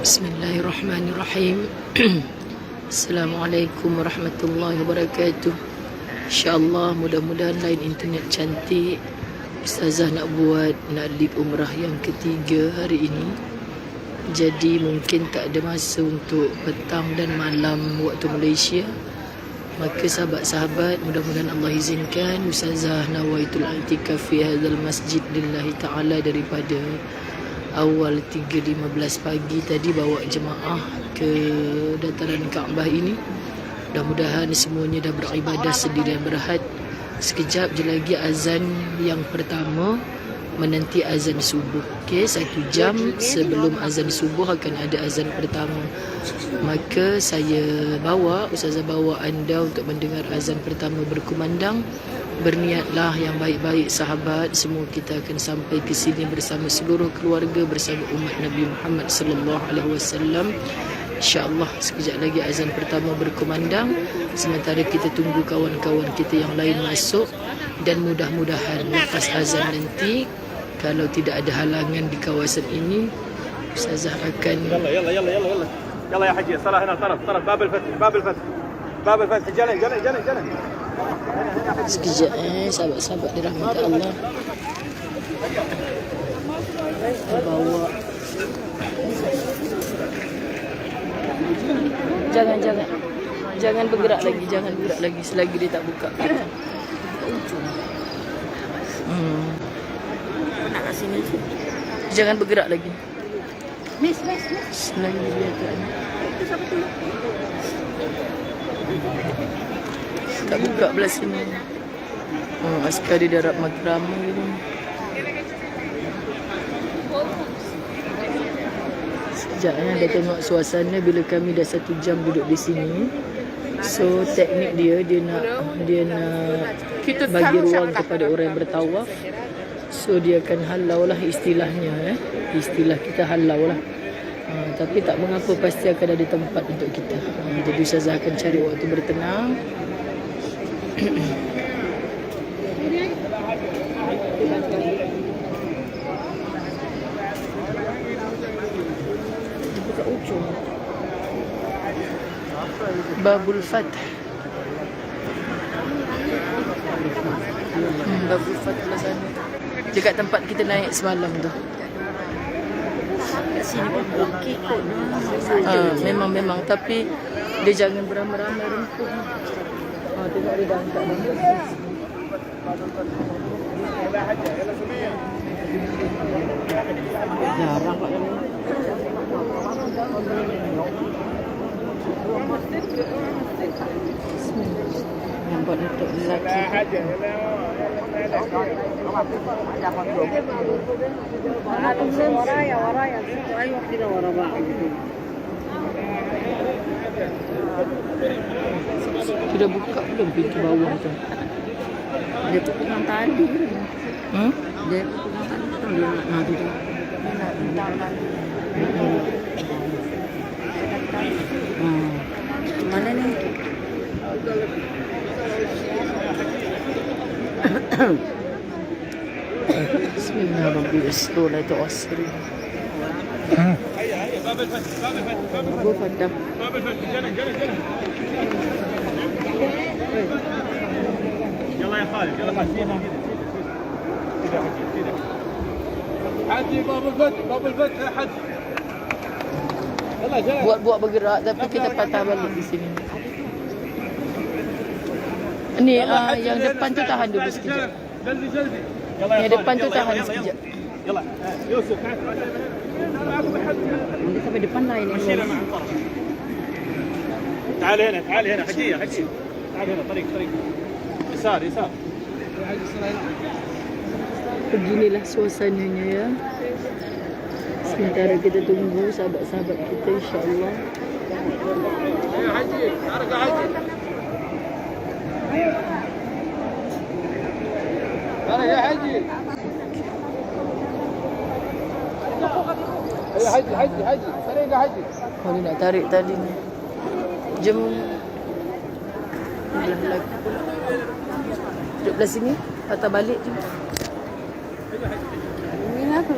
Bismillahirrahmanirrahim. Assalamualaikum warahmatullahi wabarakatuh. InsyaAllah mudah-mudahan lain internet cantik. Ustazah nak lead umrah yang ketiga hari ini. Jadi mungkin tak ada masa untuk petang dan malam waktu Malaysia. Maka sahabat-sahabat, mudah-mudahan Allah izinkan Ustazah nawaitul i'tikaf fi hadzal masjid lillahi ta'ala daripada awal 3.15 pagi tadi bawa jemaah ke dataran Kaabah ini. Mudah-mudahan semuanya dah beribadah sedia dan berhad. Sekejap je lagi azan yang pertama menanti azan subuh. Okey, 1 jam sebelum azan subuh akan ada azan pertama. Maka Ustazah bawa anda untuk mendengar azan pertama berkumandang. Berniatlah yang baik-baik sahabat, semua kita akan sampai ke sini bersama seluruh keluarga, bersama umat Nabi Muhammad sallallahu alaihi wasallam. Insya-Allah sekejap lagi azan pertama berkumandang, sementara kita tunggu kawan-kawan kita yang lain masuk, dan mudah-mudahan lepas azan nanti kalau tidak ada halangan di kawasan ini, Ustazah akan يلا يا حجي صلاة هنا طرف باب الفتح جلن sekejap sahabat-sahabat dirahmati Allah. Bawa jangan bergerak lagi selagi dia tak buka. Nak kat sini. Jangan bergerak lagi. Miss. Selagi dia tak tak buka belah sini. Askar di darat Makrama gitu. Sekejapnya dah tengok suasana bila kami dah 1 jam duduk di sini. So teknik dia nak bagi ruang kepada orang yang bertawaf. So dia akan halau lah istilahnya. Istilah kita halau lah. Tapi tak mengapa, pasti akan ada tempat untuk kita. Jadi Ustazah akan cari waktu bertenang. Buka ujung Babul Fath. Babul Fath belah sana, dekat tempat kita naik semalam tu. Kat sini pun okey kot. Memang tapi dia jangan beramai-ramai rumput. Tengok dia dah angkat jarang kat dalam. Nampak untuk lelaki. ورايا ايوه كده ورا بعض. Sudah buka belum pintu bawah tu? Dia tu pegang tadi. Dia tu pegang tadi tu dia nak mana ni? Bismillahirrahmanirrahim. باب الفتح Abu Fadah. باب الفتح جلن يلا يا خالد يلا كذا حجي باب الفتح يا حج يلا جلن. Buat bergerak tapi kita patah balik di sini. Ni yang depan tu tahan dulu sekejap. جلدي Yang depan tu tahan sekejap. يلا يوسف Nanti sampai depan lain yang تعال هنا حجية تعال هنا طريق يسار Beginilah suasananya ya. Sementara kita tunggu sahabat-sahabat kita, insya-Allah. يا حجي حركة حجي يا حجي يا حجي سريع يا حجي. Oh, dia nak tarik tali ni. Jom. Belah lagi. Duduk belah sini, patah balik je. Ini apa?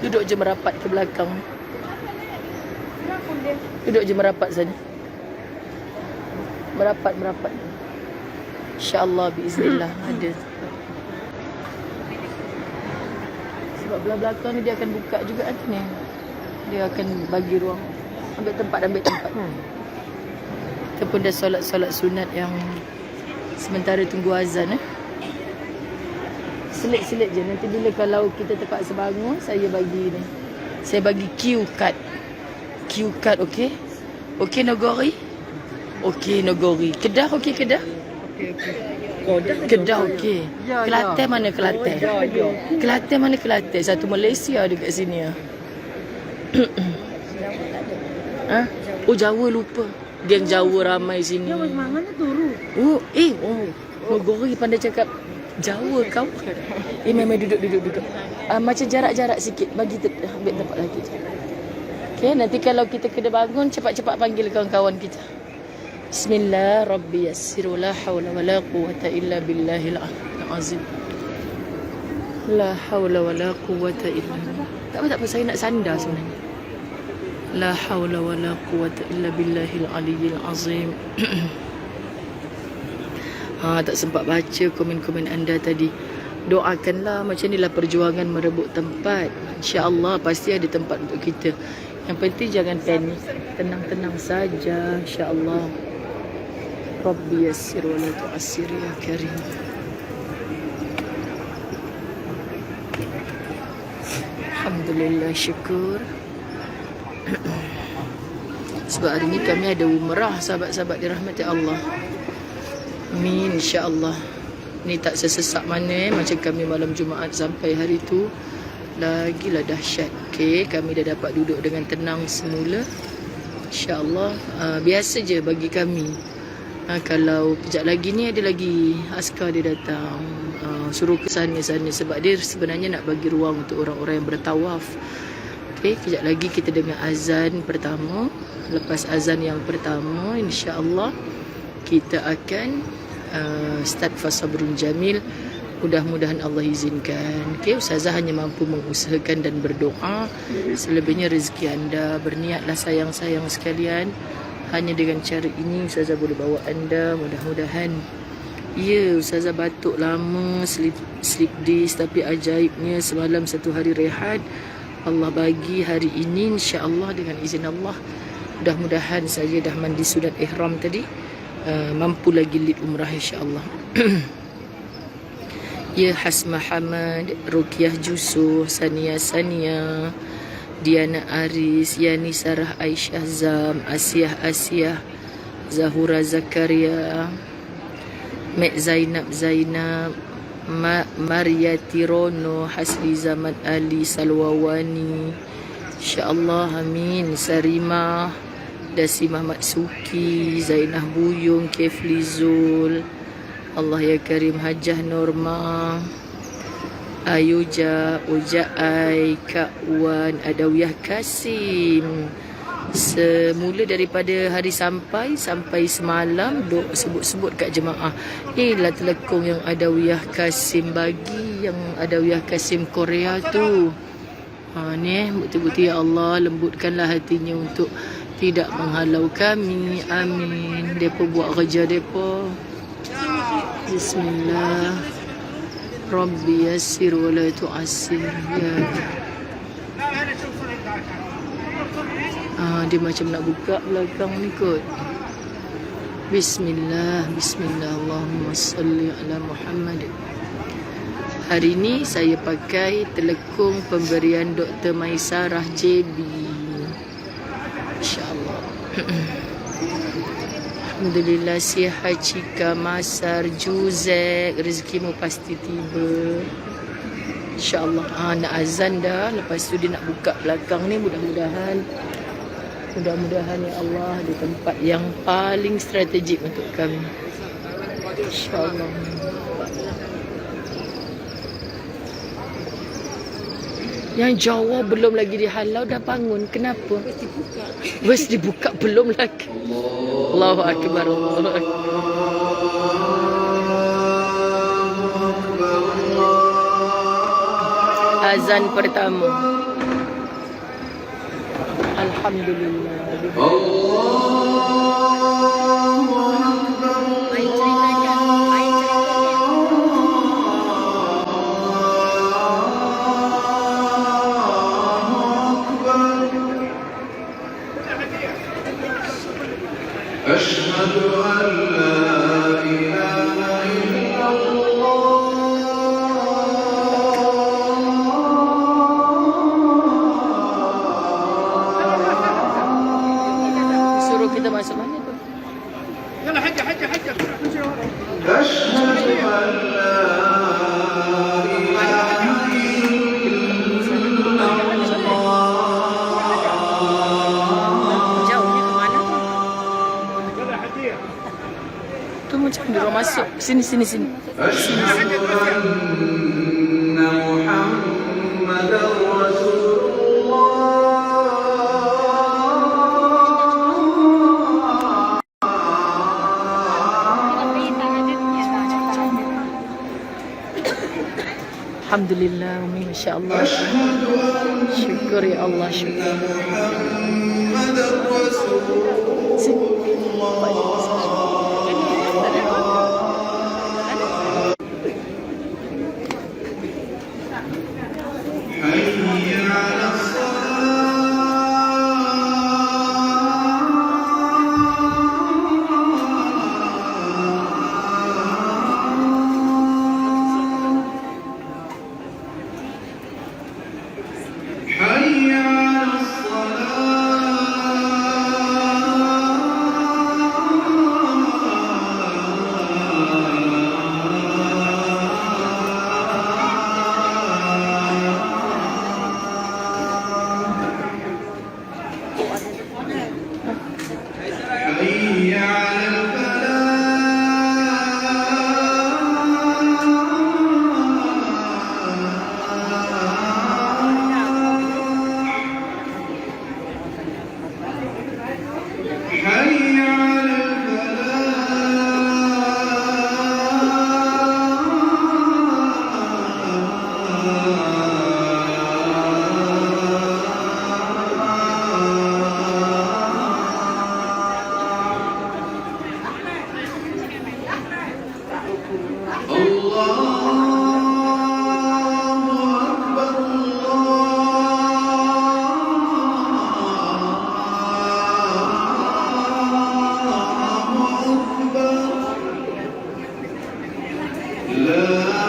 Duduk je merapat ke belakang. Duduk je merapat sana. Merapat. InsyaAllah, biiznillah ada. Sebab belah belakang ni dia akan buka juga kan ni. Dia akan bagi ruang. Ambil tempat. Kita pun dah solat sunat yang sementara tunggu azan. Selit je. Nanti bila kalau kita terpaksa bangun, saya bagi ni. Saya bagi cue card, okey? Okey Nogori? Okey Nogori. Kedah okey Kedah? Kedah okey. Kelantan mana Kelantan? Kelantan mana Kelantan? Satu Malaysia dekat sini ah. Ha? Oh Jawa lupa. Geng Jawa ramai sini. Jawa mana turu? Nogori pandai cakap Jawa kau. Memang duduk. Macam jarak-jarak sikit. Bagi ambil tempat lagi. Okey, nanti kalau kita kena bangun, cepat-cepat panggil kawan-kawan kita. Bismillah, Rabbi yassir, la hawla wa la quwwata illa billahil azim. La hawla wa la quwwata illa billah. Tak apa, saya nak sandar sebenarnya. La hawla wa la quwwata illa billahil aliyyil azim. Tak sempat baca komen-komen anda tadi. Doakanlah, macam inilah perjuangan merebut tempat. InsyaAllah pasti ada tempat untuk kita. Yang penting jangan panik. Tenang-tenang saja, insyaAllah. Rabbi yassir wa la tu'assir ya karim. Alhamdulillah, syukur. Sebab hari ni kami ada umrah, sahabat-sahabat dirahmati Allah. Amin, insyaAllah. Ni tak sesesak mana macam kami malam Jumaat sampai hari tu. Lagilah dahsyat. Okey, kami dah dapat duduk dengan tenang semula. InsyaAllah. Biasa je bagi kami. Kalau kejap lagi ni ada lagi askar dia datang. Suruh ke sana-sana. Sebab dia sebenarnya nak bagi ruang untuk orang-orang yang bertawaf. Okey, kejap lagi kita dengar azan pertama. Lepas azan yang pertama, insyaAllah kita akan start fasabrun jamil. Mudah-mudahan Allah izinkan. Okay, Ustazah hanya mampu mengusahakan dan berdoa. Selebihnya rezeki anda. Berniatlah sayang-sayang sekalian. Hanya dengan cara ini Ustazah boleh bawa anda. Mudah-mudahan. Ya, Ustazah batuk lama, sleep disc. Tapi ajaibnya semalam satu hari rehat. Allah bagi hari ini insya-Allah dengan izin Allah. Mudah-mudahan saya dah mandi sunat ihram tadi. Mampu lagi lead umrah insya-Allah. Ya Hasmah Hamad, Rukiah Jusuh, Sania, Diana Aris, Yani Sarah Aisyah Zam, Asiah, Zahura Zakaria, Mek Zainab, Mariati Rono, Hasli Zaman Ali, Salwawani, insya-Allah, amin. Sarimah, Dasi Mahmad Suki, Zainah Buyung, Kefli Zul, Allah ya Karim, Hajah Norma, Ayuja, Ujaai, Kak Wan, Adawiyah Kasim. Semula daripada hari sampai semalam duk sebut-sebut kat jemaah. Inilah telekong yang Adawiyah Kasim bagi, yang Adawiyah Kasim Korea tu. Ni bukti-bukti ya Allah, lembutkanlah hatinya untuk tidak menghalau kami. Amin. Depa buat kerja depa. Bismillah. Rabbi yassir wa la tu'assir. Ya. Dia macam nak buka belakang ni kot. Bismillah. Allahumma salli ala Muhammad. Hari ni saya pakai telekung pemberian Dr. Maisarah JB. InsyaAllah. Alhamdulillah, sihat Cika, Masar, Juzek, rezekimu pasti tiba. InsyaAllah. Nak azan dah. Lepas tu dia nak buka belakang ni. Mudah-mudahan Mudah-mudahan ya Allah di tempat yang paling strategik untuk kami. InsyaAllah. Yang Jawa belum lagi dihalau dah bangun. Kenapa? Bus dibuka belum lagi. Allahu Akbar. Allahu Akbar. Azan pertama. Alhamdulillah. أشهد أن لا إله إلا الله. Suruh kita masuk mana tu? يلا حجة حجة حجة. أشهد أن لا إله إلا الله. Jauhnya ke mana tu? يلا حجية. Tu macam dia orang masuk. Sini, sini, sini. أشهد أن محمدا رسول Alhamdulillah, Umi, Masya Allah. Syukur ya Allah, syukur. محمدا رسول حي على الصلاة حي على الصلاة حي على الفلاح حي على الفلاح الله أكبر الله أكبر لا إله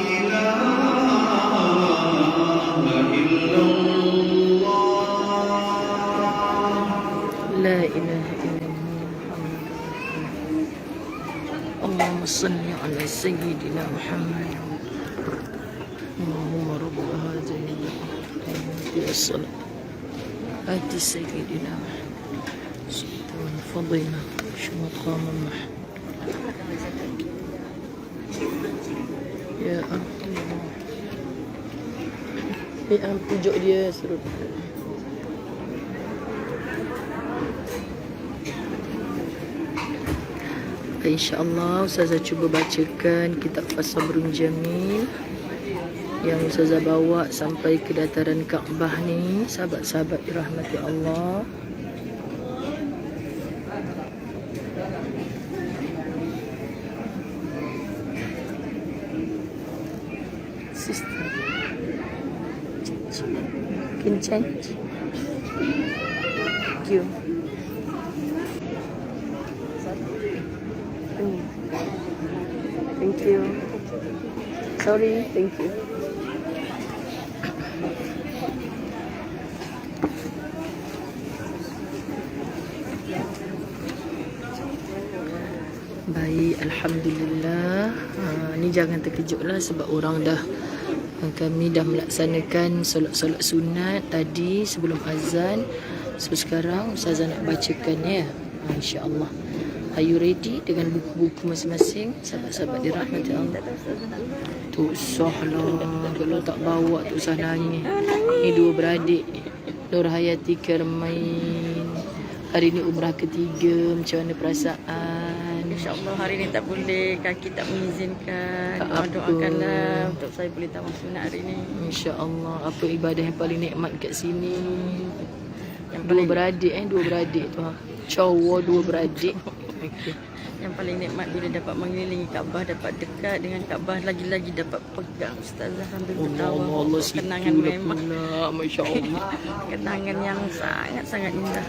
إلا الله. La ilaha illallah. Allahumma salli ala Sayyidina Muhammad. Allahumma rabba hadhihi as-salat. Ati Sayyidina Muhammad. Sultan Fadila. Maqam Mahmud. Ya Allah. Pujuk dia suruh. InsyaAllah Ustazah cuba bacakan kitab As-Sabrun Jamil yang Ustazah bawa sampai ke dataran Kaabah ni. Sahabat-sahabat dirahmati Allah. Sister, can change. Thank you. Thank you. Sorry, thank you. Baik, Alhamdulillah. Ni jangan terkejutlah sebab orang dah kami dah melaksanakan solat-solat sunat tadi sebelum azan. So sekarang Ustazah nak bacakan ya. InsyaAllah. Are you ready dengan buku-buku masing-masing? Sahabat-sahabat dirahmati Allah. Tu sahlah. Kalau tak bawa tu usah nangis. Ni dua beradik. Nur Hayati Kermain. Hari ni umrah ketiga. Macam mana perasaan? InsyaAllah hari ni tak boleh, kaki tak mengizinkan. Tak apa. Doakanlah untuk saya boleh tawaf sunat hari ni. InsyaAllah. Apa ibadah yang paling nikmat kat sini? Yang Dua paling, beradik tu ha. Cowok dua beradik. Okey. yang paling nikmat bila dapat mengelilingi Kaabah, dapat dekat dengan Kaabah, lagi-lagi dapat pegang Ustazah sambil bertawaf. Allah Kenangan situ memang pula. Masya Allah. kenangan yang sangat-sangat indah.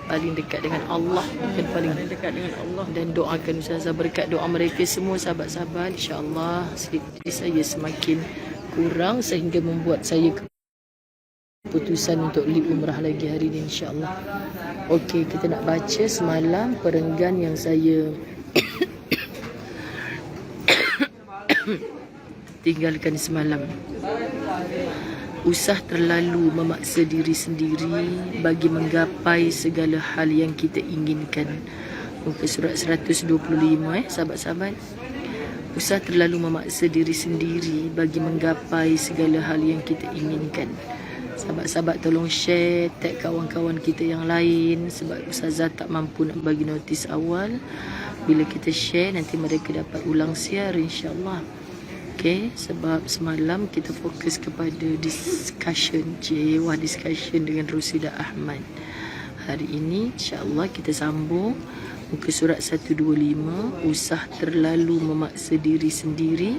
Paling dekat dengan Allah. Dan paling Paling dekat dengan Allah. dan doakan Ustazah berkat doa mereka semua sahabat-sahabat. InsyaAllah sedikit saya semakin kurang sehingga membuat saya keputusan untuk leave umrah lagi hari ini insyaAllah. Okey, kita nak baca semalam perenggan yang saya tinggalkan semalam. Usah terlalu memaksa diri sendiri bagi menggapai segala hal yang kita inginkan. Muka surat 125 sahabat-sahabat. Usah terlalu memaksa diri sendiri bagi menggapai segala hal yang kita inginkan. Sahabat-sahabat tolong share, tag kawan-kawan kita yang lain sebab Ustazah tak mampu nak bagi notis awal. Bila kita share nanti mereka dapat ulang siar insyaAllah. Okay, sebab semalam kita fokus kepada discussion dengan Rosida Ahmad. Hari ini insyaAllah kita sambung muka surat 125. Usah terlalu memaksa diri sendiri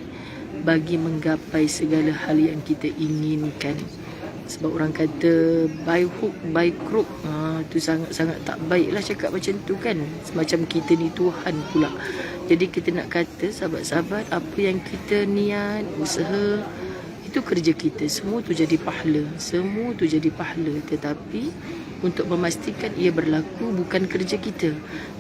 bagi menggapai segala hal yang kita inginkan. Sebab orang kata by hook by crook, tu sangat-sangat tak baiklah cakap macam tu kan. Semacam kita ni Tuhan pula. Jadi kita nak kata sahabat-sahabat, apa yang kita niat, usaha, itu kerja kita. Semua tu jadi pahala. Semua tu jadi pahala. Tetapi untuk memastikan ia berlaku bukan kerja kita.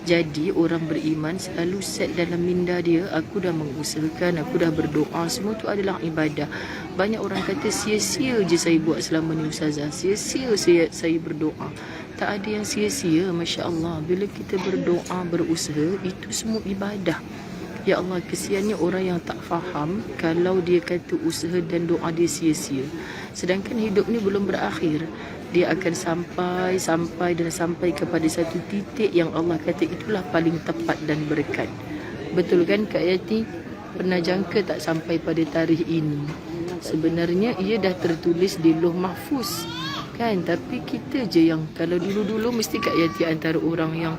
Jadi orang beriman selalu set dalam minda dia, aku dah mengusahakan, aku dah berdoa, semua tu adalah ibadah. Banyak orang kata sia-sia je saya buat selama ni Ustazah, sia-sia saya berdoa. Tak ada yang sia-sia, Masya Allah. Bila kita berdoa, berusaha, itu semua ibadah. Ya Allah, kesiannya orang yang tak faham kalau dia kata usaha dan doa dia sia-sia. Sedangkan hidup ni belum berakhir. Dia akan sampai kepada satu titik yang Allah kata itulah paling tepat dan berkat. Betul kan Kak Yati? Pernah jangka tak sampai pada tarikh ini? Sebenarnya ia dah tertulis di Lauh Mahfuz kan, tapi kita je yang kalau dulu-dulu mesti Kak Yati antara orang yang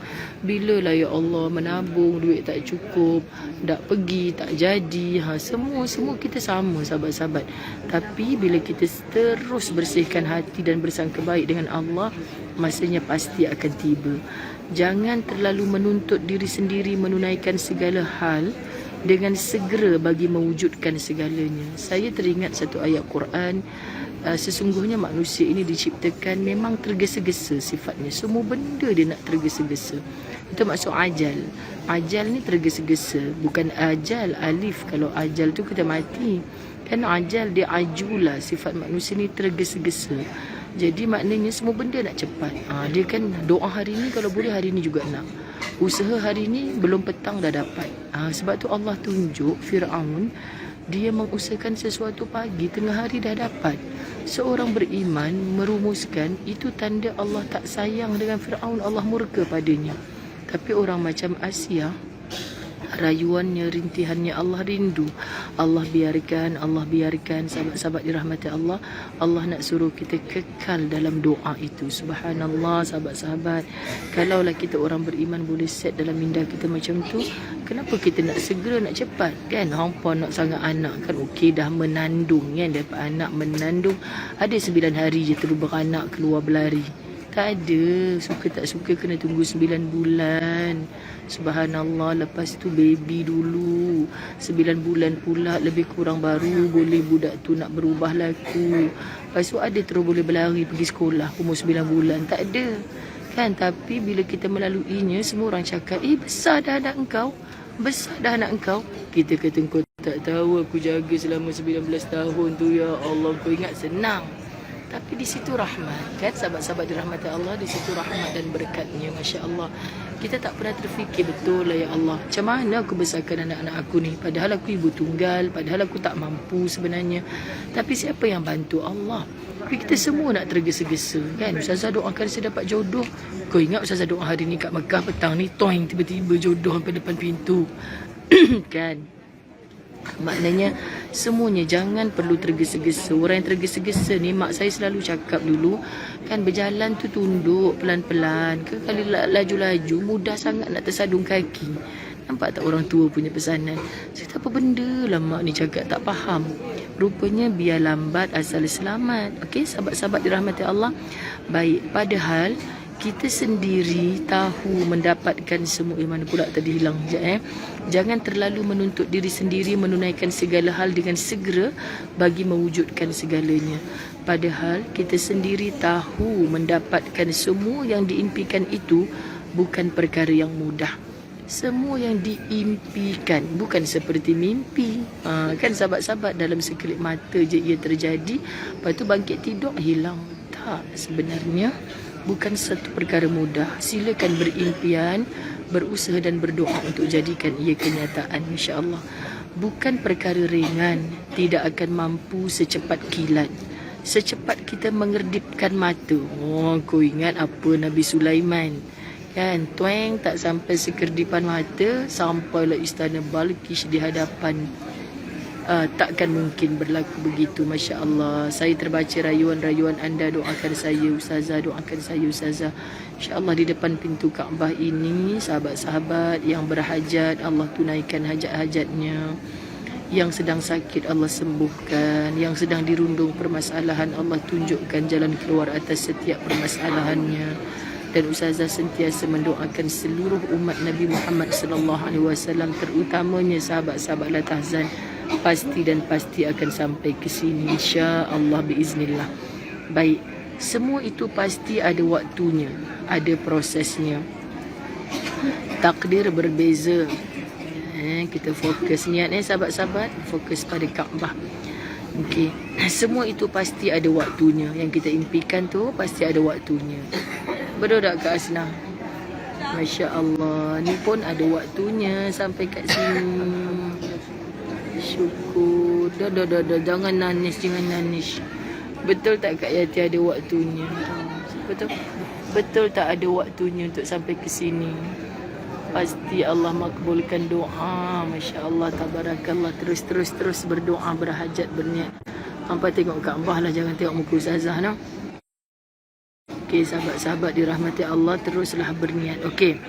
bilalah ya Allah menabung duit tak cukup, tak pergi, tak jadi. Semua kita sama sahabat-sahabat. Tapi bila kita terus bersihkan hati dan bersangka baik dengan Allah, masanya pasti akan tiba. Jangan terlalu menuntut diri sendiri menunaikan segala hal dengan segera bagi mewujudkan segalanya. Saya teringat satu ayat Quran, sesungguhnya manusia ini diciptakan memang tergesa-gesa sifatnya. Semua benda dia nak tergesa-gesa. Itu maksud ajal. Ajal ni tergesa-gesa, bukan ajal alif. Kalau ajal tu kita mati. Kan ajal dia ajulah, sifat manusia ni tergesa-gesa. Jadi maknanya semua benda nak cepat. Dia kan doa hari ni kalau boleh hari ni juga nak. Usaha hari ni belum petang dah dapat. Sebab tu Allah tunjuk Fir'aun, dia mengusahakan sesuatu pagi, tengah hari dah dapat. Seorang beriman merumuskan itu tanda Allah tak sayang dengan Fir'aun, Allah murka padanya. Tapi orang macam Asia, rayuannya, rintihannya Allah rindu. Allah biarkan sahabat-sahabat dirahmati Allah. Allah nak suruh kita kekal dalam doa itu. Subhanallah sahabat-sahabat. Kalaulah kita orang beriman boleh set dalam minda kita macam tu, kenapa kita nak segera, nak cepat kan? Hampa nak sangat anak kan, okey dah menandung kan, dapat anak menandung, ada 9 hari je terus beranak keluar berlari. Tak ada, suka tak suka kena tunggu 9 bulan. Subhanallah, lepas tu baby dulu 9 bulan pula lebih kurang baru boleh budak tu nak berubah laku. Lepas tu ada terus boleh berlari pergi sekolah umur 9 bulan. Tak ada kan? Tapi bila kita melaluinya, semua orang cakap besar dah anak engkau. besar dah anak engkau. Kita kata kau tak tahu aku jaga selama 19 tahun tu ya Allah, kau ingat senang. Tapi di situ rahmat kan, sahabat-sahabat dirahmati Allah, di situ rahmat dan berkatnya, Masya Allah. Kita tak pernah terfikir, betul lah ya Allah, macam mana aku besarkan anak-anak aku ni, padahal aku ibu tunggal, padahal aku tak mampu sebenarnya. Tapi siapa yang bantu? Allah. Tapi kita semua nak tergesa-gesa kan. Ustazah doakan saya dapat jodoh. Kau ingat Ustazah doa hari ni kat Mekah, petang ni toing tiba-tiba jodoh sampai depan pintu kan. Maknanya semuanya jangan perlu tergesa-gesa. Orang yang tergesa-gesa ni, mak saya selalu cakap dulu kan, berjalan tu tunduk pelan-pelan. Kali laju-laju mudah sangat nak tersadung kaki. Nampak tak orang tua punya pesanan? Saya tak apa benda lah mak ni cakap, tak faham. Rupanya biar lambat asal selamat. Okey, sahabat-sahabat dirahmati Allah. Baik, padahal kita sendiri tahu mendapatkan semua. Mana pula tadi hilang sekejap Jangan terlalu menuntut diri sendiri menunaikan segala hal dengan segera bagi mewujudkan segalanya. Padahal kita sendiri tahu mendapatkan semua yang diimpikan itu bukan perkara yang mudah. Semua yang diimpikan bukan seperti mimpi. Kan sahabat-sahabat, dalam sekelip mata je ia terjadi, lepas tu bangkit tidur hilang. Tak, sebenarnya bukan satu perkara mudah. Silakan berimpian, berusaha dan berdoa untuk jadikan ia kenyataan, insya-Allah. Bukan perkara ringan, tidak akan mampu secepat kilat. Secepat kita mengerdipkan mata. Oh, kau ingat apa Nabi Sulaiman? Kan, tueng tak sampai sekerdipan mata sampailah istana Balqis di hadapan. Takkan mungkin berlaku begitu, Masya Allah. Saya terbaca rayuan-rayuan anda, doakan saya Ustazah, doakan saya Ustazah. InsyaAllah di depan pintu Kaabah ini, sahabat-sahabat yang berhajat, Allah tunaikan hajat-hajatnya. Yang sedang sakit Allah sembuhkan, yang sedang dirundung permasalahan Allah tunjukkan jalan keluar atas setiap permasalahannya. Dan Ustazah sentiasa mendoakan seluruh umat Nabi Muhammad SAW, terutamanya sahabat-sahabat La Tahzan, pasti dan pasti akan sampai ke sini, insya-Allah biiznillah. Baik, semua itu pasti ada waktunya, ada prosesnya. Takdir berbeza. Kita fokus niat sahabat-sahabat, fokus pada Kaabah. Okey, semua itu pasti ada waktunya. Yang kita impikan tu pasti ada waktunya. Betul tak Kak Asnah? Masya Allah, ni pun ada waktunya sampai kat sini. Syukur. Dah. Jangan nangis. Betul tak Kak Yati ada waktunya? Betul tak ada waktunya untuk sampai ke sini? Pasti Allah makbulkan doa. Masya Allah, tabarakallah. Terus berdoa, berhajat, berniat. Hampa tengok Kaabah lah, jangan tengok muka Ustazah no? Okey, sahabat-sahabat dirahmati Allah, teruslah berniat. Okey.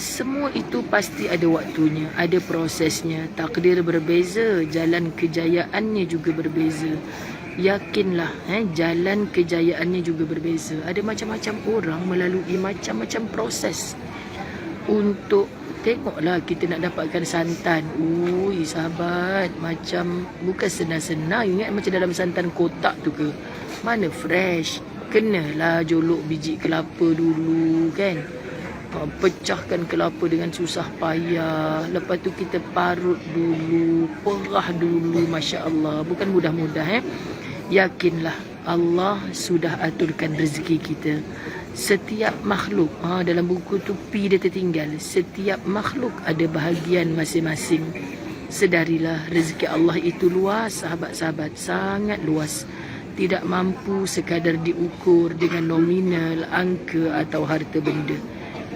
Semua itu pasti ada waktunya, ada prosesnya. Takdir berbeza, jalan kejayaannya juga berbeza. Yakinlah, jalan kejayaannya juga berbeza. Ada macam-macam orang melalui macam-macam proses untuk tengoklah kita nak dapatkan santan. Ui sahabat, macam bukan senang-senang. Ingat macam dalam santan kotak tu ke? Mana fresh? Kenalah jolok biji kelapa dulu kan. Pecahkan kelapa dengan susah payah. Lepas tu kita parut dulu, perah dulu, Masya Allah. Bukan mudah-mudah Yakinlah Allah sudah aturkan rezeki kita. Setiap makhluk, dalam buku tu Pi dia tertinggal, setiap makhluk ada bahagian masing-masing. Sedarilah rezeki Allah itu luas, sahabat-sahabat, sangat luas. Tidak mampu sekadar diukur dengan nominal, angka atau harta benda.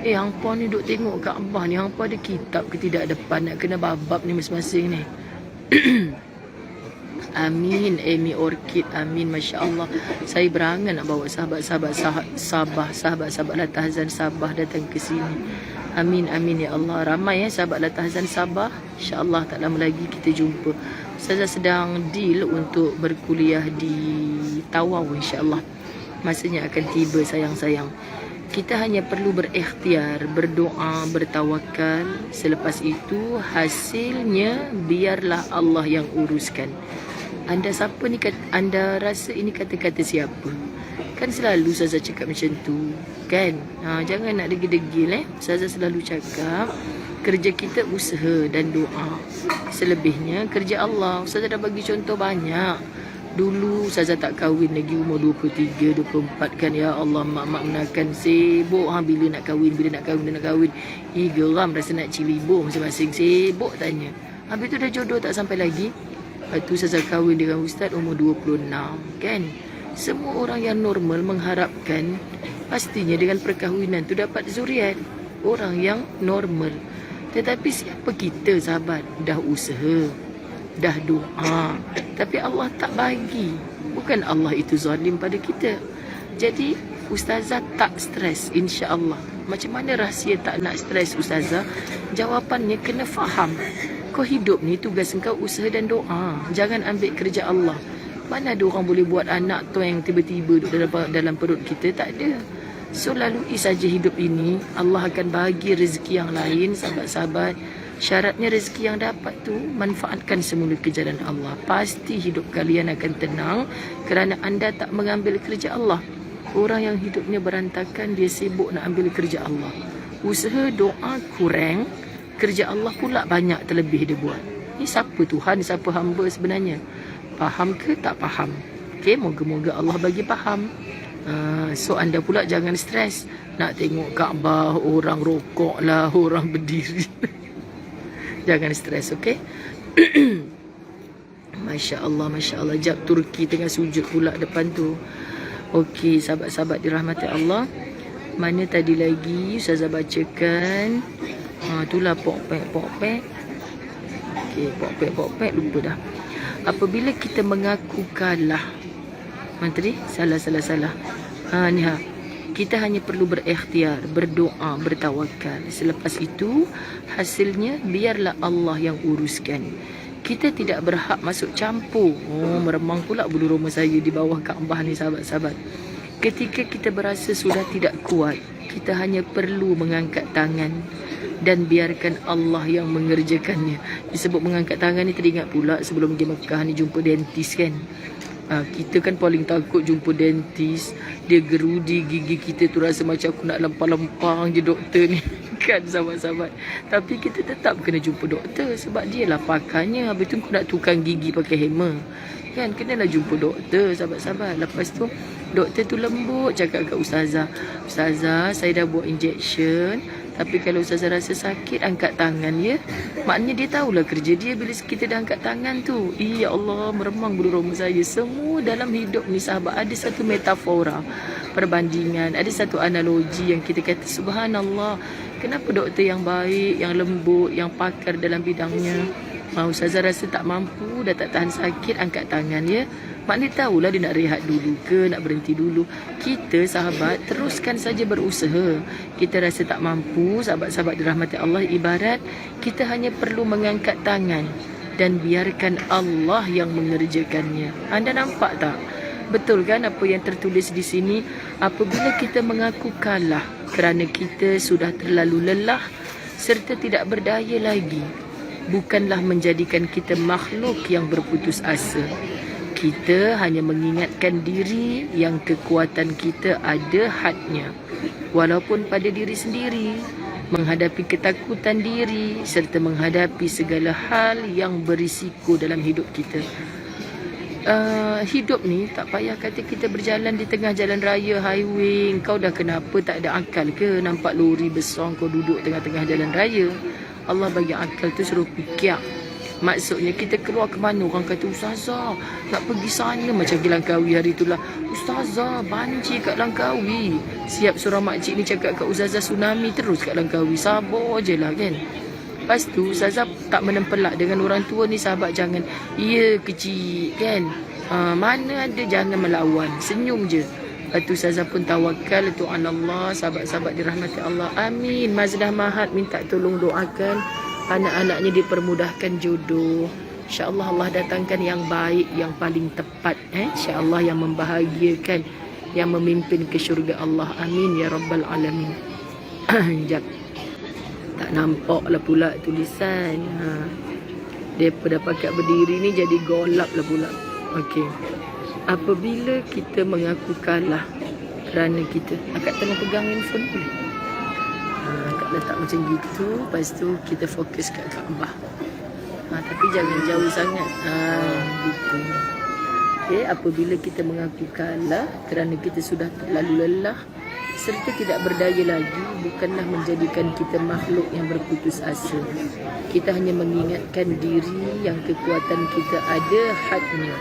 Hangpa ni duk tengok Kaabah ni, hangpa ada kitab ke tidak depan nak kena babab ni masing-masing ni. Amin, Amy Orchid, amin, Masya Allah. Saya berangan nak bawa sahabat-sahabat Sabah, sahabat-sahabat La Tahzan Sabah datang ke sini. Amin, amin ya Allah. Ramai sahabat La Tahzan Sabah. InsyaAllah tak lama lagi kita jumpa. Saya sedang deal untuk berkuliah di Tawau, insyaAllah. Masanya akan tiba, sayang-sayang. Kita hanya perlu berikhtiar, berdoa, bertawakal. Selepas itu hasilnya biarlah Allah yang uruskan. Anda siapa ni? Anda rasa ini kata-kata siapa? Kan selalu Ustazah cakap macam tu kan. Jangan nak degil-degil Ustazah selalu cakap Kerja kita usaha dan doa. Selebihnya kerja Allah. Ustazah dah bagi contoh banyak. Dulu Ustazah tak kahwin lagi, umur 23, 24 kan. Ya Allah, mak-mak menakan sibuk. Bila nak kahwin, bila nak kahwin. Geram rasa nak cilibur masing-masing. Sibuk tanya. Habis tu dah jodoh tak sampai lagi. Lepas tu Ustazah kahwin dengan Ustaz umur 26 kan. Semua orang yang normal mengharapkan pastinya dengan perkahwinan tu dapat zuriat. Orang yang normal. Tetapi siapa kita sahabat? Dah usaha, dah doa, tapi Allah tak bagi. Bukan Allah itu zalim pada kita. Jadi Ustazah tak stres, insya-Allah. Macam mana rahsia tak nak stres Ustazah? Jawapannya kena faham. Kau hidup ni tugas engkau usaha dan doa. Jangan ambil kerja Allah. Mana ada orang boleh buat anak tu yang tiba-tiba duduk dalam perut kita? Tak ada. So lalui saja hidup ini. Allah akan bagi rezeki yang lain, sahabat-sahabat. Syaratnya rezeki yang dapat tu manfaatkan semula ke jalan Allah. Pasti hidup kalian akan tenang kerana anda tak mengambil kerja Allah. Orang yang hidupnya berantakan, dia sibuk nak ambil kerja Allah. Usaha doa kurang, kerja Allah pula banyak terlebih dia buat. Ni siapa Tuhan, siapa hamba sebenarnya? Faham ke tak faham? Okay, moga-moga Allah bagi faham. So anda pula jangan stres. Nak tengok Kaabah, orang rokok lah, orang berdiri. Jangan stres, okay? Masya Allah, Masya Allah. Jap Turki tengah sujud pula depan tu. Okey, sahabat-sahabat dirahmati Allah. Mana tadi lagi Ustazah bacakan? Itulah pokpek. Okey, pokpek lupa dah. Apabila kita mengaku kalah. Tadi salah. Ni kita hanya perlu berikhtiar, berdoa, bertawakal. Selepas itu hasilnya biarlah Allah yang uruskan. Kita tidak berhak masuk campur. Meremang pula bulu roma saya di bawah Kaabah ni sahabat-sahabat. Ketika kita berasa sudah tidak kuat, kita hanya perlu mengangkat tangan dan biarkan Allah yang mengerjakannya. Disebut mengangkat tangan ni teringat pula sebelum pergi Mekah ni jumpa dentist kan. Kita kan paling takut jumpa dentist. Dia gerudi gigi kita tu rasa macam aku nak lempang-lempang je doktor ni. Kan sahabat-sahabat. Tapi kita tetap kena jumpa doktor sebab dia lah pakarnya. Habis tu aku nak tukang gigi pakai hammer. Kan kenalah jumpa doktor sahabat-sahabat. Lepas tu doktor tu lembut cakap kat Ustazah, Ustazah saya dah buat injection. Tapi kalau Ustazah rasa sakit, angkat tangan ya. Maknanya dia tahulah kerja dia bila kita dah angkat tangan tu. Ya Allah, meremang bulu roma saya. Semua dalam hidup ni sahabat ada satu metafora, perbandingan, ada satu analogi yang kita kata subhanallah. Kenapa doktor yang baik, yang lembut, yang pakar dalam bidangnya, Ustazah rasa tak mampu, dah tak tahan sakit, angkat tangan ya. Maknanya tahulah dia nak rehat dulu ke, nak berhenti dulu. Kita sahabat teruskan saja berusaha. Kita rasa tak mampu, sahabat-sahabat dirahmati Allah, ibarat kita hanya perlu mengangkat tangan dan biarkan Allah yang mengerjakannya. Anda nampak tak? Betul kan apa yang tertulis di sini? Apabila kita mengaku kalah kerana kita sudah terlalu lelah serta tidak berdaya lagi, bukanlah menjadikan kita makhluk yang berputus asa. Kita hanya mengingatkan diri yang kekuatan kita ada hadnya. Walaupun pada diri sendiri, menghadapi ketakutan diri serta menghadapi segala hal yang berisiko dalam hidup kita. Hidup ni tak payah kata kita berjalan di tengah jalan raya, highway. Kau dah kenapa tak ada akal ke? Nampak lori besar kau duduk tengah-tengah jalan raya. Allah bagi akal tu suruh fikir. Maksudnya kita keluar ke mana, orang kata Ustazah nak pergi sana macam pergi Langkawi hari itulah. Ustazah banjir kat Langkawi. Siap surah makcik ni cakap kat Ustazah tsunami terus kat Langkawi. Sabar je lah kan. Lepas tu Ustazah tak menempelak dengan orang tua ni sahabat, jangan ya kecil kan. Mana ada, jangan melawan, senyum je. Lepas tu Ustazah pun tawakal tu Allah. Sahabat-sahabat dirahmati Allah, amin. Mazdah Mahat minta tolong doakan anak-anaknya dipermudahkan jodoh. InsyaAllah Allah datangkan yang baik, yang paling tepat. InsyaAllah yang membahagiakan, yang memimpin ke syurga Allah. Amin ya Rabbal Alamin. Sekejap. Tak nampak lah pula tulisan. Daripada pakat berdiri ni jadi golap lah pula. Okey. Apabila kita mengaku kalah kerana kita, akak tengah pegang handphone boleh? Akak letak macam gitu. Lepas tu kita fokus kat Kaabah. Tapi jangan jauh sangat. Gitu. Okay, apabila kita mengaku kalah kerana kita sudah terlalu lelah serta tidak berdaya lagi, bukanlah menjadikan kita makhluk yang berputus asa. Kita hanya mengingatkan diri yang kekuatan kita ada hadnya.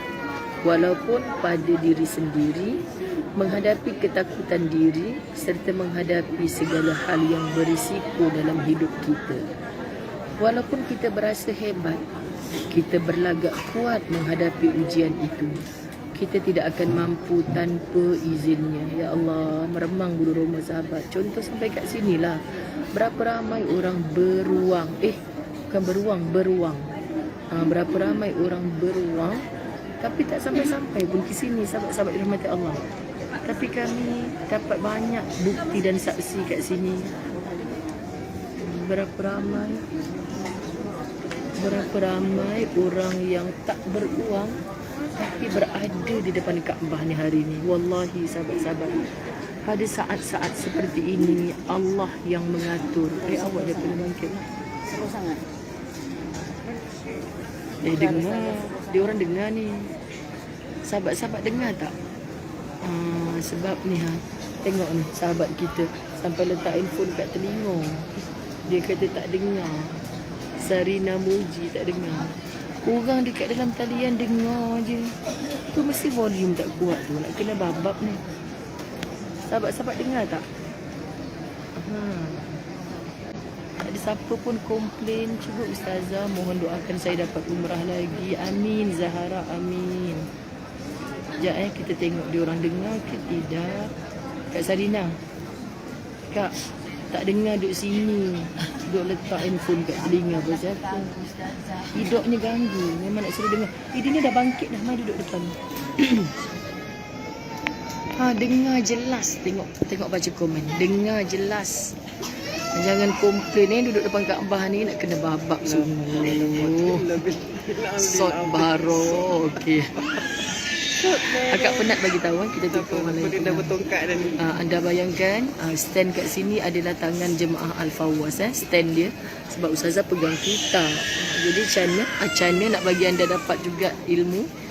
Walaupun pada diri sendiri, menghadapi ketakutan diri serta menghadapi segala hal yang berisiko dalam hidup kita. Walaupun kita berasa hebat, kita berlagak kuat menghadapi ujian itu. Kita tidak akan mampu tanpa izinnya. Ya Allah, meremang bulu roma sahabat. Contoh sampai kat sinilah. Berapa ramai orang beruang. Bukan beruang. Berapa ramai orang beruang tapi tak sampai-sampai pun ke sini, sahabat-sahabat dirahmati Allah. Tapi kami dapat banyak bukti dan saksi kat sini. Berapa ramai orang yang tak beruang tapi berada di depan Kaabah ni hari ni. Wallahi sahabat-sahabat, pada saat-saat seperti ini Allah yang mengatur. Awak dah kena bangkit. Seru sangat. Dengar. Dia orang dengar ni. Sahabat-sahabat dengar tak? Sebab ni tengok ni sahabat kita sampai letak handphone kat telinga. Dia kata tak dengar. Sarina Muji tak dengar. Orang dekat dalam talian dengar je. Tu mesti volume tak kuat tu. Nak kena babak ni. Sahabat-sahabat dengar tak? Tak ada siapa pun komplain. Cuba Ustazah mohon doakan saya dapat umrah lagi. Amin Zahara, amin. Sekejap kita tengok dia orang dengar ke tidak. Kak Sarina, Kak tak dengar duduk sini. Duduk letak handphone kat telinga. Pasal apa? Hidupnya ganggu. Memang nak suruh dengar. Dia ni dah bangkit dah. Mari duduk depan. Dengar jelas. Tengok baca komen. Dengar jelas. Jangan komplain duduk depan Kaabah ni nak kena babak semua. Sot baro. Okey. Agak penat bagi tahu kita tengok orang lain. Dah bertongkat dah ni. Anda bayangkan stand kat sini adalah tangan jemaah Al-Fawwas stand dia sebab Ustazah pegang kita. Jadi China nak bagi anda dapat juga ilmu.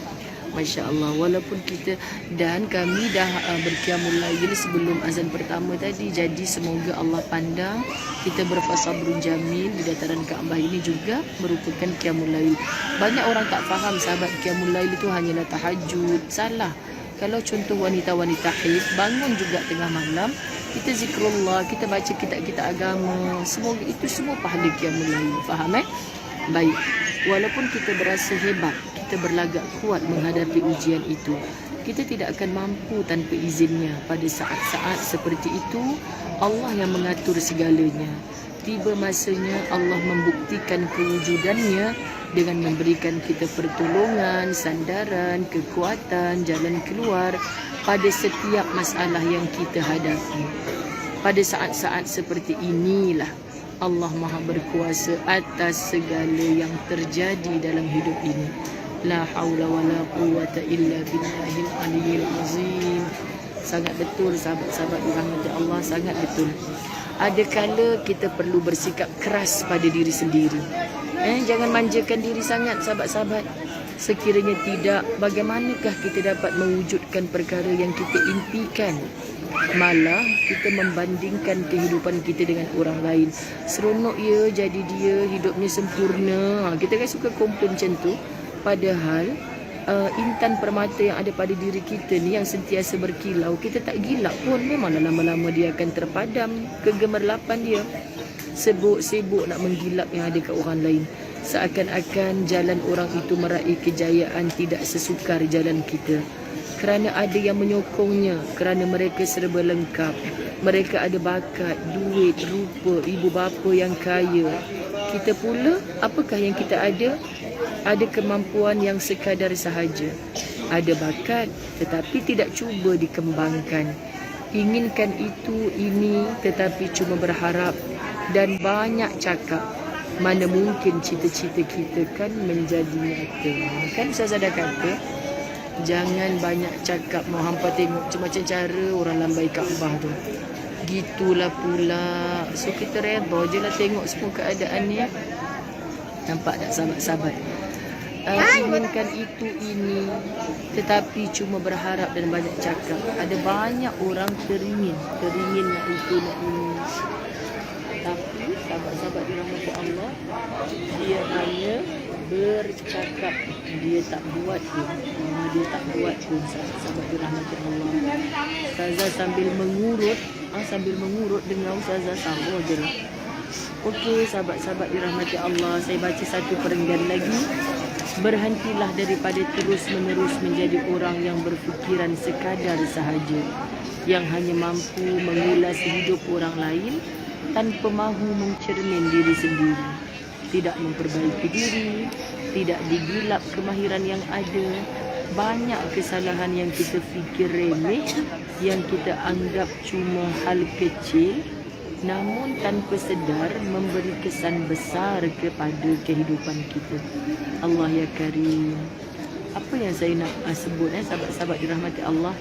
Masya-Allah, walaupun kita dan kami dah berqiyamul lail sebelum azan pertama tadi. Jadi semoga Allah pandang kita berfasabrun jamil di dataran Kaabah ini juga merupakan qiyamul lail. Banyak orang tak faham sahabat, qiyamul lail itu hanyalah tahajud. Salah. Kalau contoh wanita-wanita haid bangun juga tengah malam, kita zikrullah, kita baca kitab-kitab agama, semoga itu semua pahala qiyamul lail. Faham Baik. Walaupun kita berasa hebat, kita berlagak kuat menghadapi ujian itu, kita tidak akan mampu tanpa izinnya. Pada saat-saat seperti itu, Allah yang mengatur segalanya. Tiba masanya Allah membuktikan kewujudannya dengan memberikan kita pertolongan, sandaran, kekuatan, jalan keluar pada setiap masalah yang kita hadapi. Pada saat-saat seperti inilah Allah Maha berkuasa atas segala yang terjadi dalam hidup ini. La haula wala quwwata illa billahil aliyyil azim. Sangat betul sahabat-sahabat dirahmati Allah, sangat betul. Ada kala kita perlu bersikap keras pada diri sendiri. Jangan manjakan diri sangat sahabat-sahabat. Sekiranya tidak, bagaimanakah kita dapat mewujudkan perkara yang kita impikan? Malah kita membandingkan kehidupan kita dengan orang lain. Seronok ya jadi dia, hidupnya sempurna. Kita kan suka komplain macam tu. Padahal intan permata yang ada pada diri kita ni yang sentiasa berkilau, kita tak gilap pun, memanglah lama-lama dia akan terpadam kegemerlapan dia. Sibuk nak menggilap yang ada kat orang lain. Seakan-akan jalan orang itu meraih kejayaan tidak sesukar jalan kita. Kerana ada yang menyokongnya, kerana mereka serba lengkap. Mereka ada bakat, duit, rupa, ibu bapa yang kaya. Kita pula, apakah yang kita ada? Ada kemampuan yang sekadar sahaja. Ada bakat tetapi tidak cuba dikembangkan. Inginkan itu, ini tetapi cuma berharap dan banyak cakap. Mana mungkin cita-cita kita kan menjadi nyata. Kan Ustazah dah kata, jangan banyak cakap. Mau hampa tengok macam-macam cara orang lambai Kaabah tu. begitulah pula. So kita redha je lah tengok semua keadaan ni. Nampak tak sahabat-sahabat? Inginkan itu ini, tetapi cuma berharap dan banyak cakap. Ada banyak orang teringin nak itu nak ini. Tapi sahabat-sahabat dirahmati Allah, dia hanya bercakap, dia tak buat pun. Sahabat-sahabat dirahmati Allah. Ustazah sambil mengurut dengan Ustazah sama je lah. Okey, sahabat-sahabat dirahmati Allah, saya baca satu perenggan lagi. Berhentilah daripada terus-menerus menjadi orang yang berfikiran sekadar sahaja, yang hanya mampu mengulas hidup orang lain tanpa mahu mencermin diri sendiri, tidak memperbaiki diri, tidak digilap kemahiran yang ada. Banyak kesalahan yang kita fikir remeh, yang kita anggap cuma hal kecil, namun tanpa sedar memberi kesan besar kepada kehidupan kita. Allah ya Karim. Apa yang saya nak sebut, sahabat-sahabat dirahmati Allah,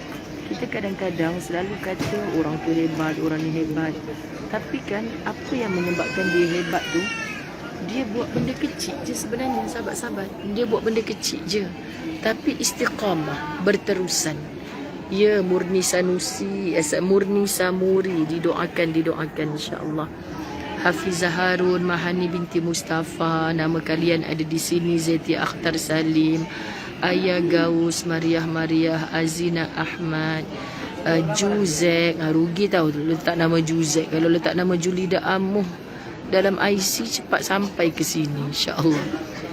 kita kadang-kadang selalu kata orang tu hebat, orang ni hebat. Tapi kan apa yang menyebabkan dia hebat tu, dia buat benda kecil je sebenarnya sahabat-sahabat. Dia buat benda kecil je, tapi istiqamah, berterusan. Ya, Murni Sanusi, Murni Samuri, didoakan insya-Allah. Hafizah Harun, Mahani binti Mustafa, nama kalian ada di sini. Zetia Akhtar Salim, Ayah Gaus, Mariah, Azina Ahmad, Juzek. Rugi tahu letak nama Juzek. Kalau letak nama Julida Amuh dalam IC cepat sampai ke sini insya-Allah.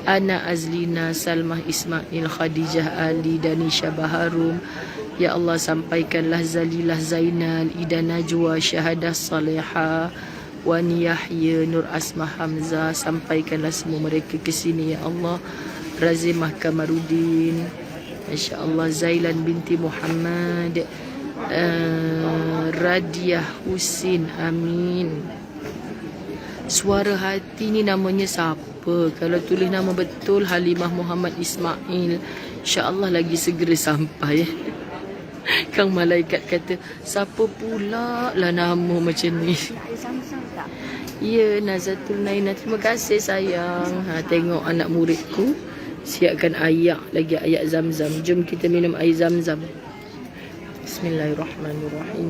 Ana Azlina, Salmah Ismail, Khadijah Ali, Danisha Baharum. Ya Allah, sampaikanlah Zalilah Zainal, Ida Najwa, Syahadah Salihah, Wani Yahya, Nur Asma Hamzah. Sampaikanlah semua mereka ke sini ya Allah. Razimah Kamarudin, insya-Allah. Zailan binti Muhammad, Radiah Husin, amin. Suara hati ni namanya siapa? Kalau tulis nama betul Halimah Muhammad Ismail, insya-Allah lagi segera sampai. Kang malaikat kata, siapa pula lah nama macam ni? Ya, Nazatul Naina, terima kasih sayang. Tengok anak muridku siapkan ayak, lagi ayak Zam-Zam. Jom kita minum air Zam-Zam. Bismillahirrahmanirrahim.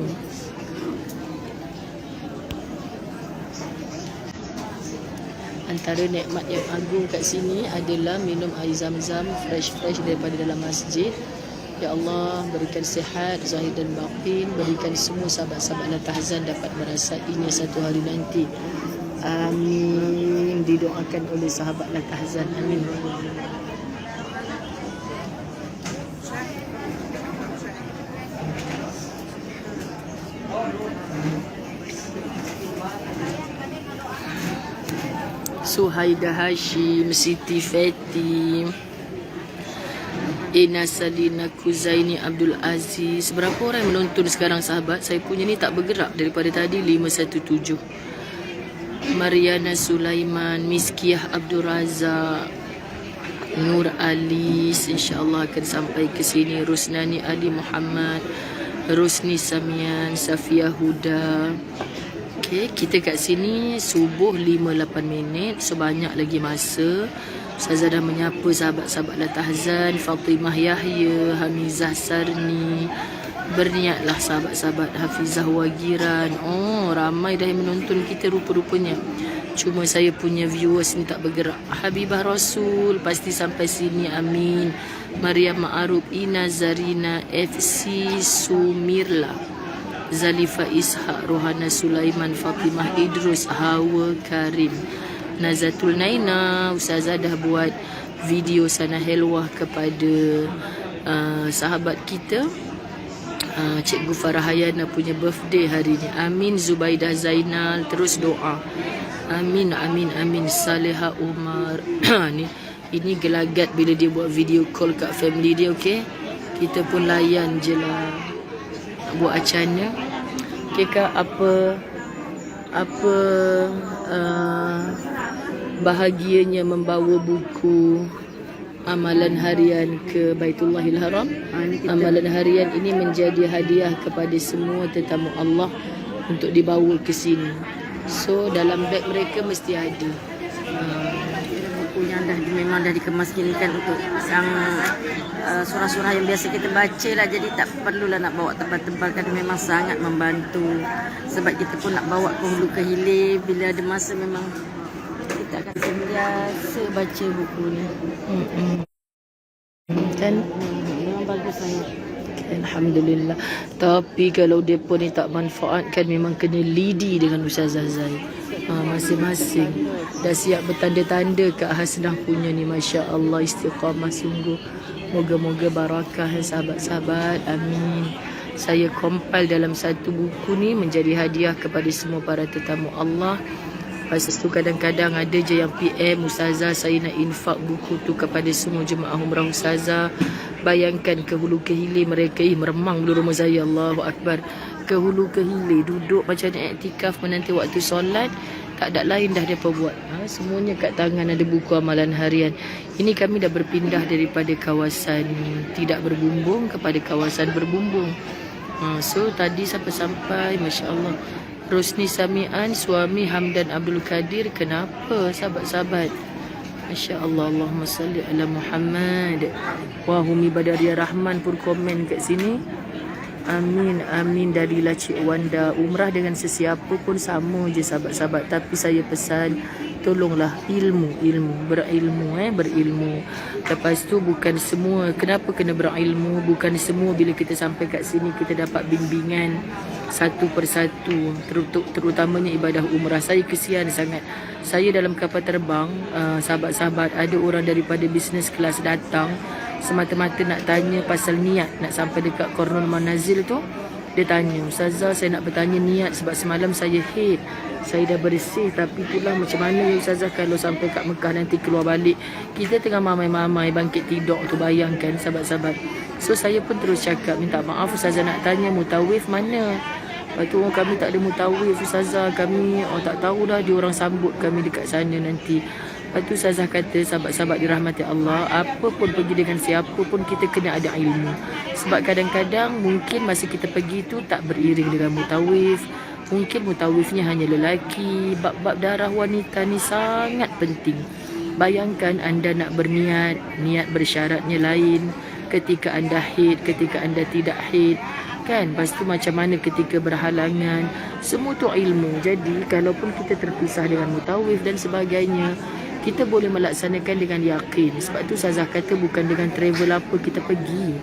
Antara nikmat yang agung kat sini adalah minum air Zam-Zam fresh daripada dalam masjid. Ya Allah, berikan sihat zahir dan batin, berikan semua sahabat-sahabat Latahzan dapat merasainya satu hari nanti. Amin. Didoakan oleh sahabat Latahzan. Amin. Suhaida Hashim, Siti Feti, Ina Salina Kuzaini, Abdul Aziz. Berapa orang yang menonton sekarang sahabat? Saya punya ni tak bergerak daripada tadi. 517. Mariana Sulaiman, Miskiah Abdul Razak, Nur Alis, insya-Allah akan sampai ke sini. Rusnani Ali Muhammad, Rosni Samian, Safia Huda. Okey, kita kat sini subuh 5-8 minit. Sebanyak lagi masa. Ustazah dah menyapa sahabat-sahabat Latahzan, Fatimah Yahya, Hamizah Sarni. Berniatlah sahabat-sahabat Hafizah Wagiran. Oh, ramai dah yang menonton kita rupa-rupanya. Cuma saya punya viewers ni tak bergerak. Habibah Rasul pasti sampai sini, amin. Maryam Ma'aruf, Ina Zarina, FC Sumirla, Zalifa Ishak, Rohana Sulaiman, Fatimah Idrus, Hawa Karim, Nazatul Naina. Ustazah dah buat video sana helwah kepada sahabat kita, Cikgu Farah Hayana punya birthday hari ni. Amin. Zubaidah Zainal, terus doa. Amin, amin, amin. Saleha Umar. Ini gelagat bila dia buat video call kat family dia, okey? Kita pun layan je lah. Buat acaranya. Okay kak, apa bahagianya membawa buku amalan harian ke Baitullahil Haram. Amalan harian ini menjadi hadiah kepada semua tetamu Allah untuk dibawa ke sini. So dalam beg mereka mesti ada. Buku yang memang dah dikemaskan untuk sang surah-surah yang biasa kita baca lah. Jadi tak perlulah nak bawa tebal-tebal, kan memang sangat membantu. Sebab kita pun nak bawa ke hulu ke hilir. Bila ada masa memang kita akan sentiasa baca buku ni. Kan? Memang bagus sangat. Alhamdulillah. Tapi kalau mereka ni tak manfaatkan, memang kena lidi dengan Ustazah Zai. Masing-masing dah siap bertanda-tanda Kak Hasnah punya ni. Masya Allah, istiqamah sungguh. Moga-moga barakah sahabat-sahabat. Amin. Saya compile dalam satu buku ni menjadi hadiah kepada semua para tetamu Allah. Lepas tu kadang-kadang ada je yang PM, Ustazah saya nak infak buku tu kepada semua jemaah umrah Ustazah. Bayangkan ke hulu ke hilir mereka meremang dulu rumah saya. Allahu Akbar. Ke hulu ke hilir, duduk macam nak iktikaf menanti waktu solat. Tak ada lain dah mereka buat. Semuanya kat tangan ada buku amalan harian. Ini kami dah berpindah daripada kawasan tidak berbumbung kepada kawasan berbumbung. So tadi sampai-sampai Masya Allah, Rosni Samian, suami Hamdan Abdul Kadir. Kenapa sahabat-sahabat? Masya Allah, Allahumma salli ala Muhammad. Wah, Umi Badaria Rahman pun komen kat sini. Amin, amin. Darilah Cik Wanda. Umrah dengan sesiapa pun sama je sahabat-sahabat. Tapi saya pesan, tolonglah berilmu. Lepas tu bukan semua. Kenapa kena berilmu? Bukan semua bila kita sampai kat sini kita dapat bimbingan satu persatu, terutamanya ibadah umrah. Saya kesian sangat. Saya dalam kapal terbang, sahabat-sahabat, ada orang daripada business class datang semata-mata nak tanya pasal niat nak sampai dekat Kornul Manazil tu. Dia tanya, Ustazah saya nak bertanya niat sebab semalam saya head. Saya dah bersih, tapi itulah macam mana ya Ustazah kalau sampai kat Mekah nanti keluar balik. Kita tengah mamai-mamai bangkit tidur tu, bayangkan sahabat-sahabat. So saya pun terus cakap, minta maaf Ustazah nak tanya mutawif mana. Lepas tu kami tak ada mutawif Ustazah. Kami tak tahu dah dia orang sambut kami dekat sana nanti. Lepas tu Ustazah kata, sahabat-sahabat dirahmati Allah, apa pun pergi dengan siapa pun kita kena ada ilmu. Sebab kadang-kadang mungkin masa kita pergi tu tak beriring dengan mutawif. Mungkin mutawifnya hanya lelaki. Bab-bab darah wanita ni sangat penting. Bayangkan anda nak berniat, niat bersyaratnya lain. Ketika anda haid, ketika anda tidak haid, kan? Lepas tu macam mana ketika berhalangan. Semua tu ilmu. Jadi kalaupun kita terpisah dengan mutawif dan sebagainya, kita boleh melaksanakan dengan yakin. Sebab tu Ustazah kata bukan dengan travel apa kita pergi.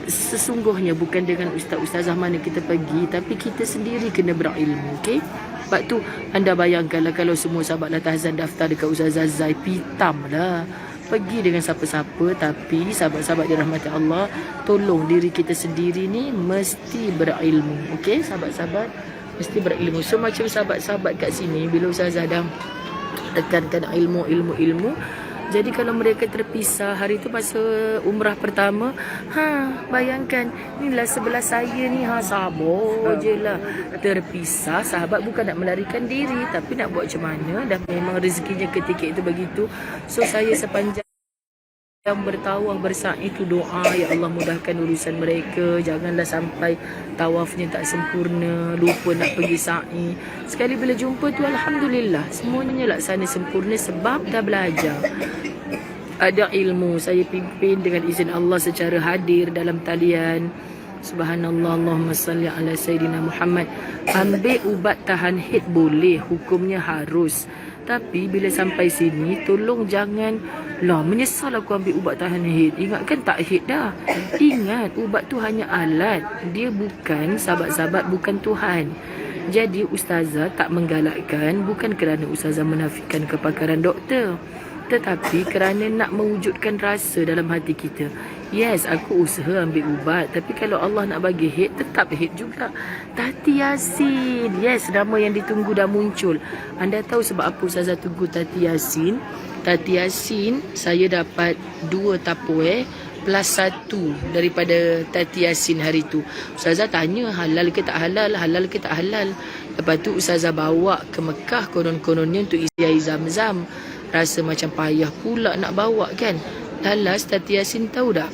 Sesungguhnya bukan dengan ustaz-ustazah mana kita pergi, tapi kita sendiri kena berilmu, okey? Sebab tu anda bayangkanlah kalau semua sahabat Latahzan daftar dekat Ustazah Zai, pitam lah. Pergi dengan siapa-siapa, tapi sahabat-sahabat dirahmati Allah, tolong diri kita sendiri ni mesti berilmu, okey? Sahabat-sahabat mesti berilmu. So macam sahabat-sahabat kat sini, bila Ustazah dah tekankan ilmu. Jadi kalau mereka terpisah hari tu masa umrah pertama, bayangkan inilah sebelah saya ni, sabar je lah. Terpisah, sahabat bukan nak melarikan diri, tapi nak buat macam mana, dah memang rezekinya ketika itu begitu. So saya sepanjang yang bertawaf bersa'i itu doa, ya Allah mudahkan urusan mereka. Janganlah sampai tawafnya tak sempurna, lupa nak pergi sa'i. Sekali bila jumpa tu alhamdulillah semuanya laksana sempurna sebab dah belajar. Ada ilmu, saya pimpin dengan izin Allah secara hadir dalam talian. Subhanallah, Allahumma salli ala Sayyidina Muhammad. Ambil ubat tahan haid boleh, hukumnya harus. Tapi bila sampai sini, tolong jangan menyesal aku ambil ubat tahan haid. Ingatkan tak haid dah. Ingat, ubat tu hanya alat. Dia bukan, sahabat-sahabat, bukan Tuhan. Jadi Ustazah tak menggalakkan, bukan kerana Ustazah menafikan kepakaran doktor, tetapi kerana nak mewujudkan rasa dalam hati kita. Yes, aku usaha ambil ubat, tapi kalau Allah nak bagi hit, tetap hit juga. Tati Yasin. Yes, nama yang ditunggu dah muncul. Anda tahu sebab apa Ustazah tunggu Tati Yasin? Tati Yasin, saya dapat 2 Tupperware plus 1 daripada Tati Yasin hari tu. Ustazah tanya halal ke tak halal, halal ke tak halal. Lepas tu Ustazah bawa ke Mekah konon-kononnya untuk isi air Zam-Zam. Rasa macam payah pula nak bawa kan. Lalas Tati Yasin tahu tak?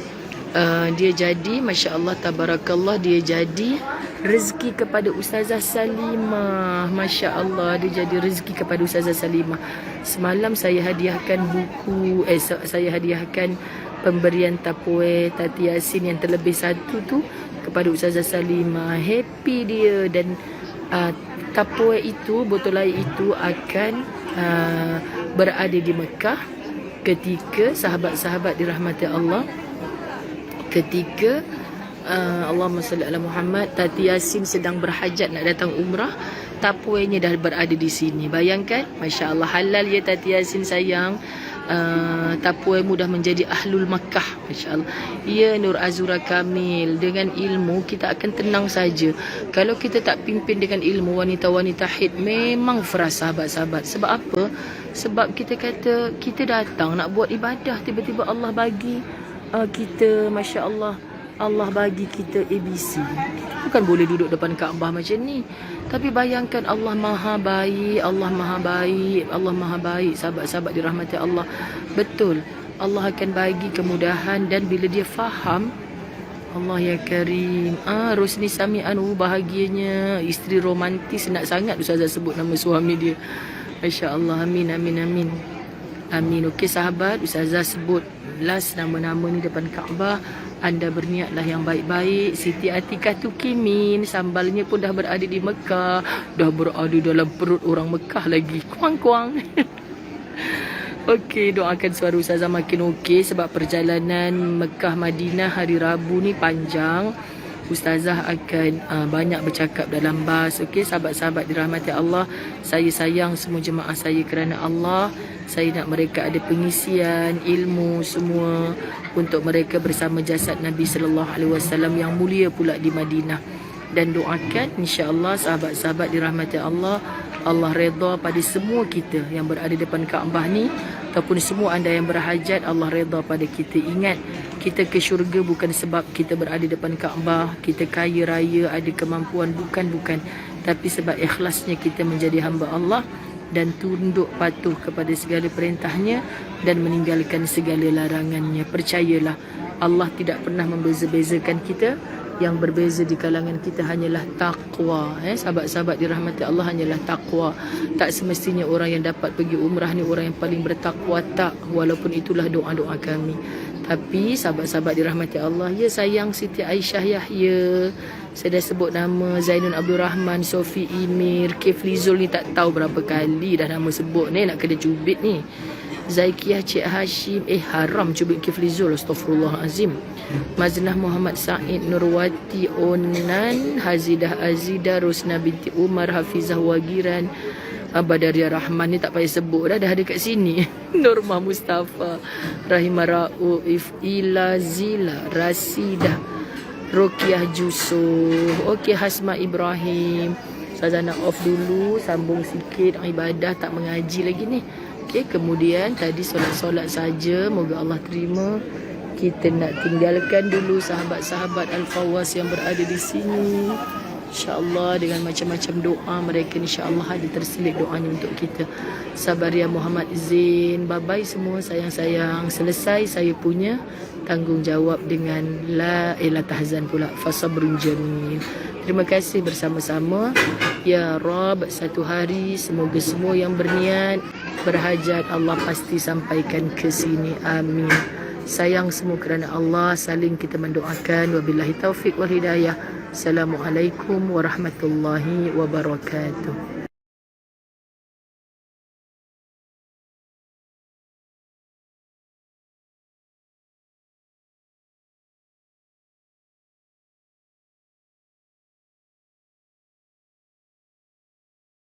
dia jadi, Masya Allah, Tabarakallah, dia jadi rezeki kepada Ustazah Salimah. Masya Allah, dia jadi rezeki kepada Ustazah Salimah. Semalam saya hadiahkan buku, saya hadiahkan pemberian Tupperware Tati Yasin yang terlebih satu tu kepada Ustazah Salimah. Happy dia. Dan Tupperware itu, botol air itu akan berada di Mekah ketika sahabat-sahabat dirahmati Allah, ketika Allahumma salli ala Muhammad, Tati Yasin sedang berhajat nak datang umrah, Tupperware-nya dah berada di sini. Bayangkan, Masya Allah, halal ya Tati Yasin sayang. Tupperware mudah menjadi ahlul Makkah. Masya Allah. Ya Nur Azura Kamil, dengan ilmu kita akan tenang saja. Kalau kita tak pimpin dengan ilmu, wanita-wanita haid memang frust sahabat-sahabat. Sebab apa? Sebab kita kata kita datang nak buat ibadah, tiba-tiba Allah bagi kita, Masya Allah, Allah bagi kita ABC. Kita bukan boleh duduk depan Kaabah macam ni. Tapi bayangkan, Allah Maha Baik, Allah Maha Baik, Allah Maha Baik. Sahabat-sahabat dirahmati Allah. Betul, Allah akan bagi kemudahan. Dan bila dia faham, Allah ya Karim. Rosni Sami'an, bahagianya, isteri romantis. Nak sangat Ustazah sebut nama suami dia. Masya Allah, amin, amin, amin. Amin. Okey sahabat, Ustazah sebut last nama-nama ni depan Kaabah. Anda berniatlah yang baik-baik. Siti Atikah Tukimin, sambalnya pun dah berada di Mekah, dah berada dalam perut orang Mekah lagi. Kuang-kuang. Okey, doakan suara Ustazah makin okey sebab perjalanan Mekah Madinah hari Rabu ni panjang. Ustazah akan banyak bercakap dalam bas. Okey, sahabat-sahabat dirahmati Allah, saya sayang semua jemaah saya kerana Allah. Saya nak mereka ada pengisian ilmu semua untuk mereka bersama jasad Nabi sallallahu alaihi wasallam yang mulia pula di Madinah. Dan doakan insya-Allah sahabat-sahabat dirahmati Allah, Allah redha pada semua kita yang berada depan Kaabah ni, ataupun semua anda yang berhajat, Allah redha pada kita. Ingat, kita ke syurga bukan sebab kita berada depan Kaabah, kita kaya raya, ada kemampuan, bukan. Tapi sebab ikhlasnya kita menjadi hamba Allah dan tunduk patuh kepada segala perintahnya dan meninggalkan segala larangannya. Percayalah, Allah tidak pernah membeza-bezakan kita. Yang berbeza di kalangan kita hanyalah taqwa. Sahabat-sahabat dirahmati Allah, hanyalah taqwa. Tak semestinya orang yang dapat pergi umrah ni orang yang paling bertakwa, tak. Walaupun itulah doa-doa kami. Tapi sahabat-sahabat dirahmati Allah, ya sayang Siti Aisyah Yahya, saya dah sebut nama, Zainul Abdul Rahman, Sofi Imir, Kiflizul ni tak tahu berapa kali dah nama sebut ni, nak kena cubit ni. Zaikiah Cik Hashim, haram cubit Kiflizul, astaghfirullahalazim. Maznah Muhammad Said, Nurwati Onan, Hazidah Azidah, Rosna binti Umar, Hafizah Wagiran, Badaria Rahman, ni tak payah sebut dah ada kat sini. Nurmah Mustafa, Rahimah Rauf, Ila Zila, Rasidah, Rokiah Jusuh. Okey, Hasma Ibrahim. Ustazah nak off dulu, sambung sikit ibadah, tak mengaji lagi ni. Okey, kemudian tadi solat-solat saja, moga Allah terima. Kita nak tinggalkan dulu sahabat-sahabat Al-Fawwas yang berada di sini. InsyaAllah dengan macam-macam doa mereka, insyaAllah ada terselit doanya untuk kita. Sabaria Muhammad Zain, bye-bye semua sayang-sayang. Selesai saya punya tanggungjawab dengan la ilah tahzan pula, fasabrun jamil. Terima kasih bersama-sama. Ya Rab, satu hari semoga semua yang berniat, berhajat, Allah pasti sampaikan ke sini. Amin. Sayang semua kerana Allah, saling kita mendoakan. Wabillahi taufiq wal hidayah. Assalamualaikum warahmatullahi wabarakatuh.